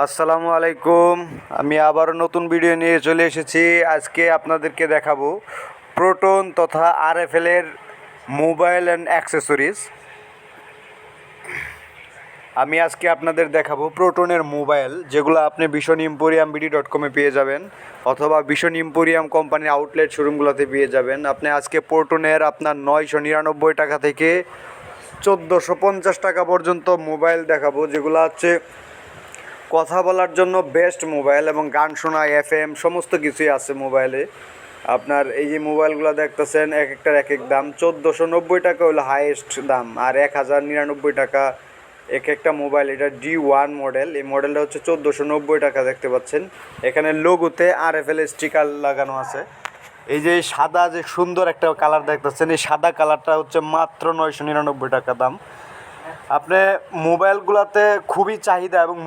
আসসালামু আলাইকুম। আমি আবারও নতুন ভিডিও নিয়ে চলে এসেছি। আজকে আপনাদেরকে দেখাবো প্রোটন তথা আরএফএল এর মোবাইল অ্যান্ড অ্যাক্সেসরিজ। আমি আজকে আপনাদের দেখাবো প্রোটনের মোবাইল, যেগুলো আপনি ভিশন এম্পোরিয়াম বিডি.কমে পেয়ে যাবেন অথবা ভিশন এম্পোরিয়াম কোম্পানির আউটলেট শোরুমগুলোতে পেয়ে যাবেন। আপনি আজকে প্রোটনের আপনার 999 টাকা থেকে 1450 টাকা পর্যন্ত মোবাইল দেখাবো, যেগুলো হচ্ছে কথা বলার জন্য বেস্ট মোবাইল এবং গান শোনা এফএম সমস্ত কিছুই আছে মোবাইলে। আপনার এই যে মোবাইলগুলো দেখতেছেন, এক একটার এক এক দাম। 1490 টাকা হলো হাইয়েস্ট দাম, আর 1099 টাকা এক একটা মোবাইল। এটা D1 মডেল, এই মডেলটা হচ্ছে 1490 টাকা। দেখতে পাচ্ছেন এখানে লোগোতে আরএফএল স্টিকার লাগানো আছে। এই যে সাদা যে সুন্দর একটা কালার দেখতেছেন, এই সাদা কালারটা হচ্ছে মাত্র 999 টাকা দাম। আপনি মোবাইলগুলোতে খুবই চাহিদা এবং